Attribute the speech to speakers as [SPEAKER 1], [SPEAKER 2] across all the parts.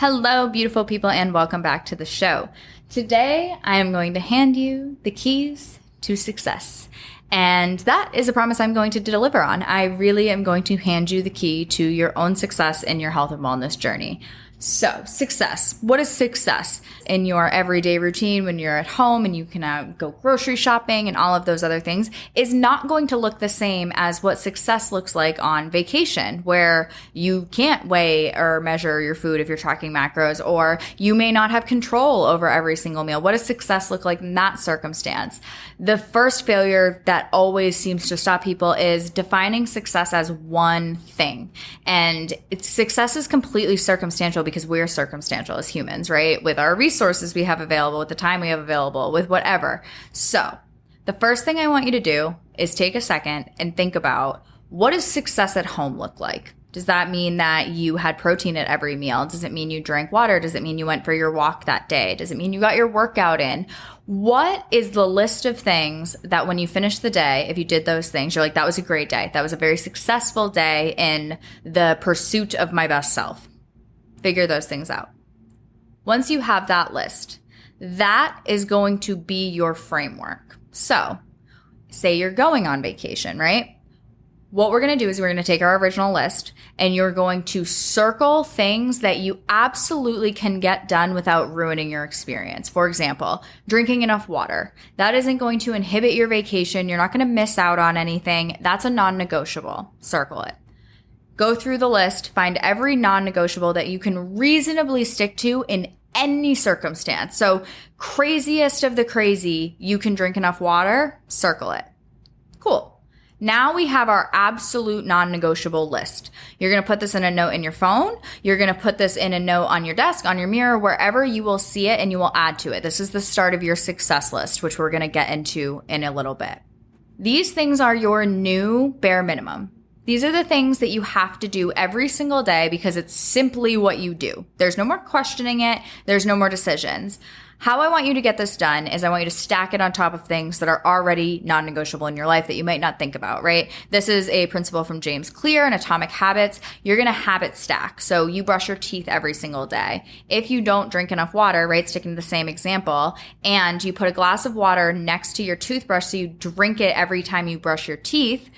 [SPEAKER 1] Hello, beautiful people, and welcome back to the show. Today, I am going to hand you the keys to success. And that is a promise I'm going to deliver on. I really am going to hand you the key to your own success in your health and wellness journey. So, success. What is success in your everyday routine when you're at home and you can go grocery shopping and all of those other things is not going to look the same as what success looks like on vacation, where you can't weigh or measure your food if you're tracking macros, or you may not have control over every single meal. What does success look like in that circumstance? The first failure that always seems to stop people is defining success as one thing. And success is completely circumstantial because we're circumstantial as humans, right? With our resources we have available, with the time we have available, with whatever. So the first thing I want you to do is take a second and think about, what does success at home look like? Does that mean that you had protein at every meal? Does it mean you drank water? Does it mean you went for your walk that day? Does it mean you got your workout in? What is the list of things that when you finish the day, if you did those things, you're like, that was a great day. That was a very successful day in the pursuit of my best self. Figure those things out. Once you have that list, that is going to be your framework. So, say you're going on vacation, right? What we're going to do is we're going to take our original list and you're going to circle things that you absolutely can get done without ruining your experience. For example, drinking enough water. That isn't going to inhibit your vacation. You're not going to miss out on anything. That's a non-negotiable. Circle it. Go through the list, find every non-negotiable that you can reasonably stick to in any circumstance. So craziest of the crazy, you can drink enough water, circle it. Cool. Now we have our absolute non-negotiable list. You're going to put this in a note in your phone. You're going to put this in a note on your desk, on your mirror, wherever you will see it, and you will add to it. This is the start of your success list, which we're going to get into in a little bit. These things are your new bare minimum. These are the things that you have to do every single day because it's simply what you do. There's no more questioning it. There's no more decisions. How I want you to get this done is I want you to stack it on top of things that are already non-negotiable in your life that you might not think about, right? This is a principle from James Clear in Atomic Habits. You're going to habit stack. So you brush your teeth every single day. If you don't drink enough water, right, sticking to the same example, and you put a glass of water next to your toothbrush so you drink it every time you brush your teeth,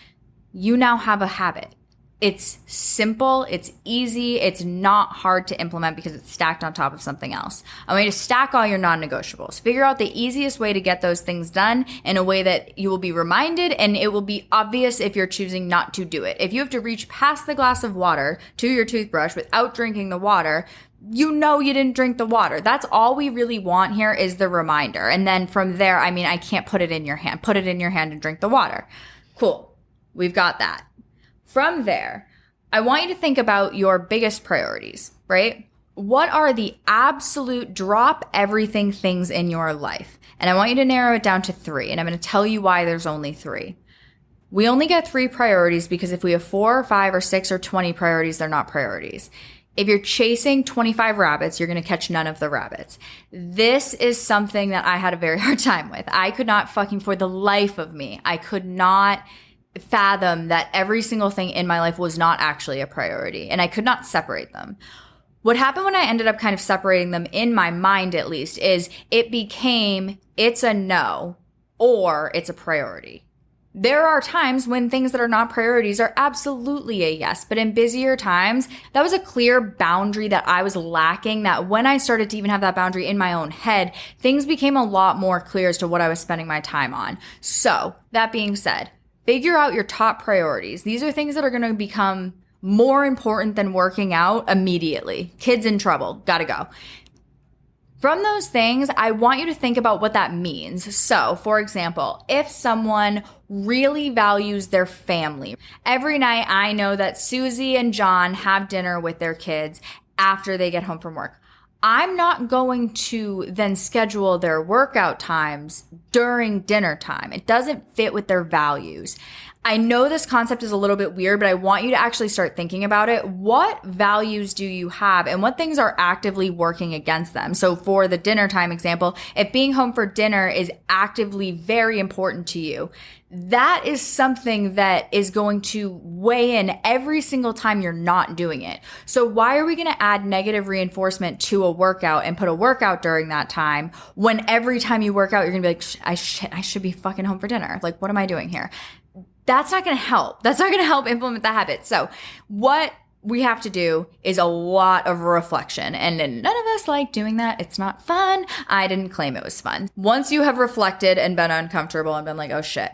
[SPEAKER 1] you now have a habit. It's simple, it's easy, it's not hard to implement because it's stacked on top of something else. I want you to stack all your non-negotiables. Figure out the easiest way to get those things done in a way that you will be reminded and it will be obvious if you're choosing not to do it. If you have to reach past the glass of water to your toothbrush without drinking the water, you know you didn't drink the water. That's all we really want here is the reminder. And then from there, I can't put it in your hand. Put it in your hand and drink the water. Cool. We've got that. From there, I want you to think about your biggest priorities, right? What are the absolute drop everything things in your life? And I want you to narrow it down to 3. And I'm going to tell you why there's only 3. We only get 3 priorities because if we have 4 or 5 or 6 or 20 priorities, they're not priorities. If you're chasing 25 rabbits, you're going to catch none of the rabbits. This is something that I had a very hard time with. I could not for the life of me, I could not fathom that every single thing in my life was not actually a priority, and I could not separate them. What happened when I ended up kind of separating them in my mind, at least, is it became it's a no or it's a priority. There are times when things that are not priorities are absolutely a yes, but in busier times, that was a clear boundary that I was lacking, that when I started to even have that boundary in my own head, things became a lot more clear as to what I was spending my time on. So, that being said, figure out your top priorities. These are things that are going to become more important than working out immediately. Kids in trouble, gotta go. From those things, I want you to think about what that means. So, for example, if someone really values their family, every night I know that Susie and John have dinner with their kids after they get home from work. I'm not going to then schedule their workout times during dinner time. It doesn't fit with their values. I know this concept is a little bit weird, but I want you to actually start thinking about it. What values do you have and what things are actively working against them? So for the dinner time example, if being home for dinner is actively very important to you, that is something that is going to weigh in every single time you're not doing it. So why are we going to add negative reinforcement to a workout and put a workout during that time when every time you work out, you're going to be like, I should be fucking home for dinner. Like, what am I doing here? That's not going to help. That's not going to help implement the habit. So what we have to do is a lot of reflection. And none of us like doing that. It's not fun. I didn't claim it was fun. Once you have reflected and been uncomfortable and been like, oh shit,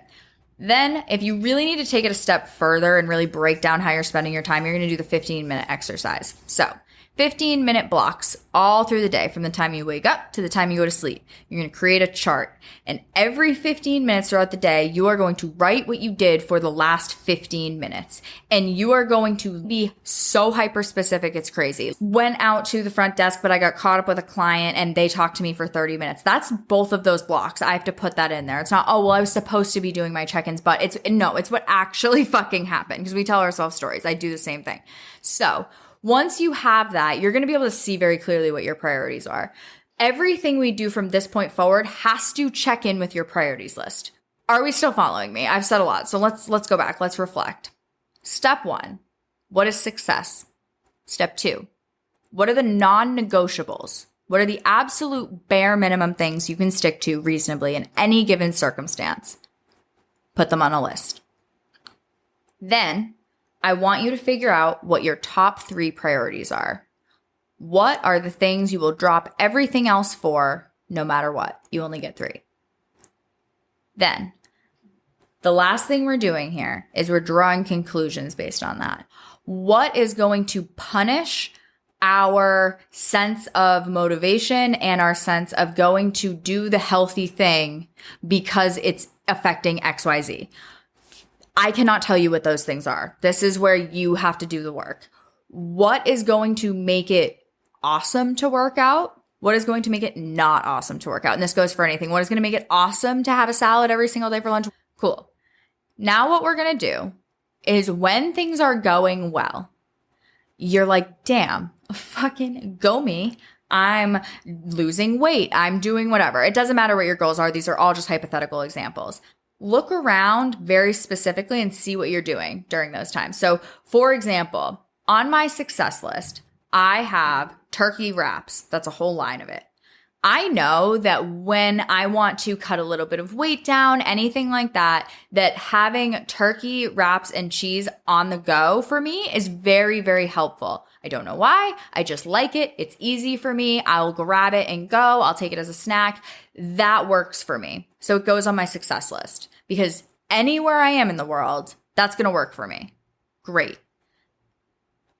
[SPEAKER 1] then if you really need to take it a step further and really break down how you're spending your time, you're going to do the 15-minute exercise. So 15-minute blocks all through the day from the time you wake up to the time you go to sleep. You're going to create a chart. And every 15 minutes throughout the day, you are going to write what you did for the last 15 minutes. And you are going to be so hyper specific, it's crazy. Went out to the front desk, but I got caught up with a client and they talked to me for 30 minutes. That's both of those blocks. I have to put that in there. It's not, oh, well, I was supposed to be doing my check-ins, but it's what actually fucking happened, because we tell ourselves stories. I do the same thing. So once you have that, you're going to be able to see very clearly what your priorities are. Everything we do from this point forward has to check in with your priorities list. Are we still following me? I've said a lot, so let's go back. Let's reflect. Step 1, what is success? Step 2, what are the non-negotiables? What are the absolute bare minimum things you can stick to reasonably in any given circumstance? Put them on a list. Then I want you to figure out what your top 3 priorities are. What are the things you will drop everything else for no matter what? You only get 3. Then, the last thing we're doing here is we're drawing conclusions based on that. What is going to punish our sense of motivation and our sense of going to do the healthy thing because it's affecting XYZ? I cannot tell you what those things are. This is where you have to do the work. What is going to make it awesome to work out? What is going to make it not awesome to work out? And this goes for anything. What is going to make it awesome to have a salad every single day for lunch? Cool. Now what we're going to do is when things are going well, you're like, damn, fucking go me. I'm losing weight. I'm doing whatever. It doesn't matter what your goals are. These are all just hypothetical examples. Look around very specifically and see what you're doing during those times. So, for example, on my success list, I have turkey wraps. That's a whole line of it. I know that when I want to cut a little bit of weight down, anything like that, that having turkey wraps and cheese on the go for me is very, very helpful. I don't know why. I just like it. It's easy for me. I'll grab it and go. I'll take it as a snack. That works for me. So it goes on my success list because anywhere I am in the world, that's going to work for me. Great.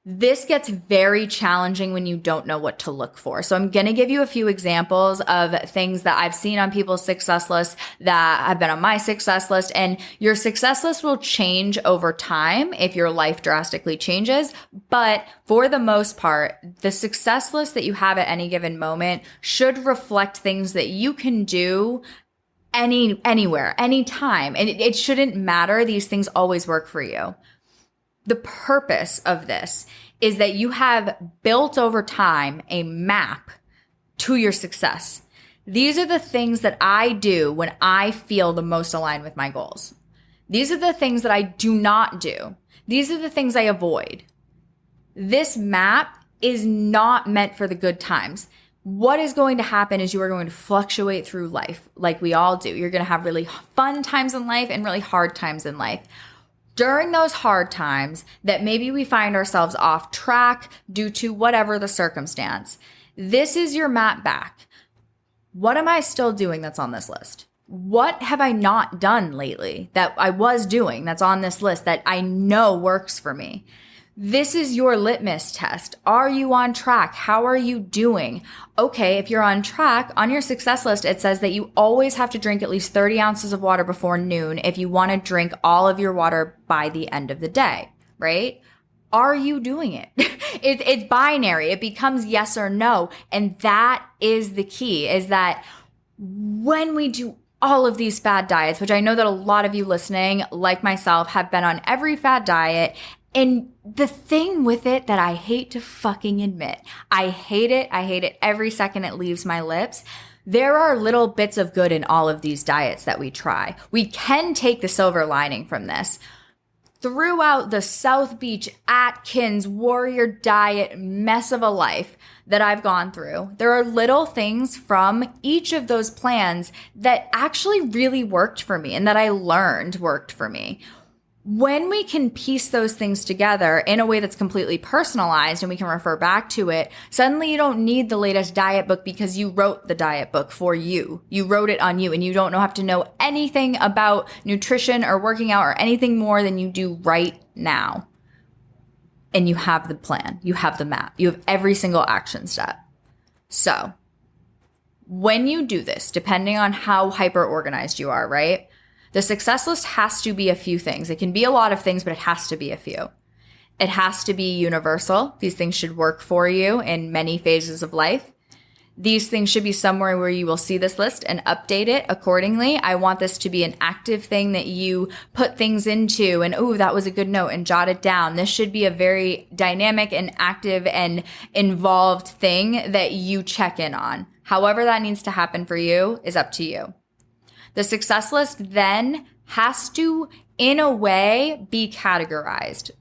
[SPEAKER 1] This gets very challenging when you don't know what to look for. So I'm going to give you a few examples of things that I've seen on people's success lists that have been on my success list. And your success list will change over time if your life drastically changes. But for the most part, the success list that you have at any given moment should reflect things that you can do anywhere, anytime. And it shouldn't matter. These things always work for you. The purpose of this is that you have built over time a map to your success. These are the things that I do when I feel the most aligned with my goals. These are the things that I do not do. These are the things I avoid. This map is not meant for the good times. What is going to happen is you are going to fluctuate through life like we all do. You're going to have really fun times in life and really hard times in life. During those hard times that maybe we find ourselves off track due to whatever the circumstance, this is your map back. What am I still doing that's on this list? What have I not done lately that I was doing that's on this list that I know works for me? This is your litmus test. Are you on track? How are you doing? Okay, if you're on track, on your success list, it says that you always have to drink at least 30 ounces of water before noon if you want to drink all of your water by the end of the day, right? Are you doing it? It's binary. It becomes yes or no. And that is the key, is that when we do all of these fad diets, which I know that a lot of you listening, like myself, have been on every fad diet. And the thing with it that I hate to fucking admit, I hate it. I hate it every second it leaves my lips. There are little bits of good in all of these diets that we try. We can take the silver lining from this. Throughout the South Beach, Atkins, warrior diet mess of a life that I've gone through, there are little things from each of those plans that actually really worked for me and that I learned worked for me. When we can piece those things together in a way that's completely personalized and we can refer back to it, suddenly you don't need the latest diet book because you wrote the diet book for you. You wrote it on you, and you don't have to know anything about nutrition or working out or anything more than you do right now. And you have the plan. You have the map. You have every single action step. So when you do this, depending on how hyper organized you are, right? The success list has to be a few things. It can be a lot of things, but it has to be a few. It has to be universal. These things should work for you in many phases of life. These things should be somewhere where you will see this list and update it accordingly. I want this to be an active thing that you put things into and, oh, that was a good note, and jot it down. This should be a very dynamic and active and involved thing that you check in on. However that needs to happen for you is up to you. The success list then has to, in a way, be categorized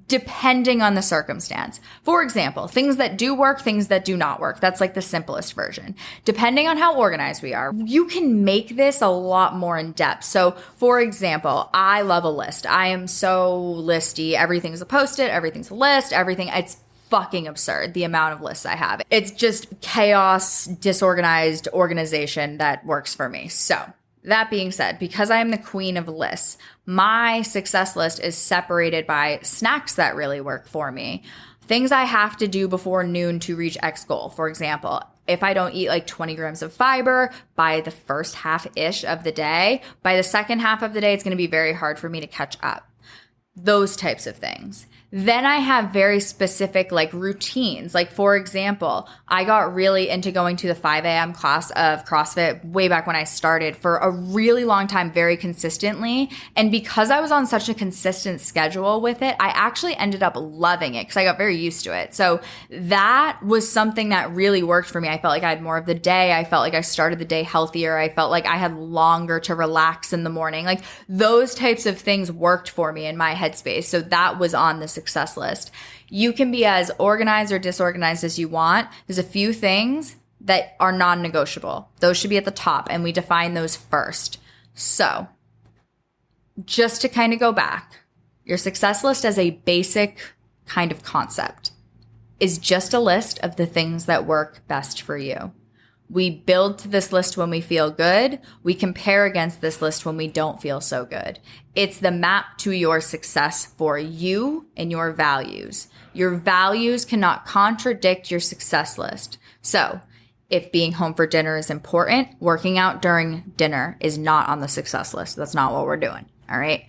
[SPEAKER 1] depending on the circumstance. For example, things that do work, things that do not work. That's like the simplest version. Depending on how organized we are, you can make this a lot more in depth. So for example, I love a list. I am so listy. Everything's a post-it, everything's a list, everything. It's fucking absurd, the amount of lists I have. It's just chaos, disorganized organization that works for me. So that being said, because I am the queen of lists, my success list is separated by snacks that really work for me. Things I have to do before noon to reach X goal. For example, if I don't eat like 20 grams of fiber by the first half-ish of the day, by the second half of the day, it's going to be very hard for me to catch up. Those types of things. Then I have very specific like routines. Like for example, I got really into going to the 5 a.m. class of CrossFit way back when I started for a really long time, very consistently. And because I was on such a consistent schedule with it, I actually ended up loving it because I got very used to it. So that was something that really worked for me. I felt like I had more of the day. I felt like I started the day healthier. I felt like I had longer to relax in the morning. Like those types of things worked for me in my headspace. So that was on the success list. You can be as organized or disorganized as you want. There's a few things that are non-negotiable. Those should be at the top, and we define those first. So just to kind of go back, your success list as a basic kind of concept is just a list of the things that work best for you. We build to this list when we feel good. We compare against this list when we don't feel so good. It's the map to your success for you and your values. Your values cannot contradict your success list. So if being home for dinner is important, working out during dinner is not on the success list. That's not what we're doing. All right.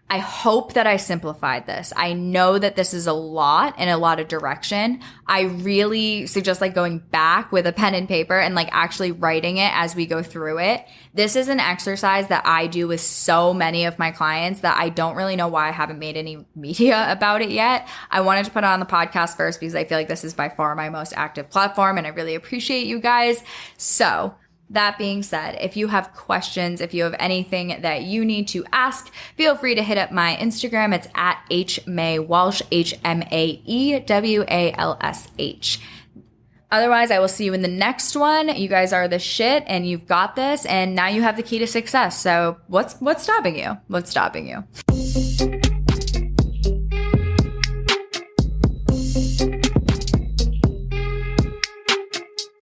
[SPEAKER 1] I hope that I simplified this. I know that this is a lot and a lot of direction. I really suggest like going back with a pen and paper and like actually writing it as we go through it. This is an exercise that I do with so many of my clients that I don't really know why I haven't made any media about it yet. I wanted to put it on the podcast first because I feel like this is by far my most active platform and I really appreciate you guys. So that being said, if you have questions, if you have anything that you need to ask, feel free to hit up my Instagram. It's at hmaewalsh, HMAEWALSH. Otherwise, I will see you in the next one. You guys are the shit and you've got this, and now you have the key to success. So what's stopping you? What's stopping you?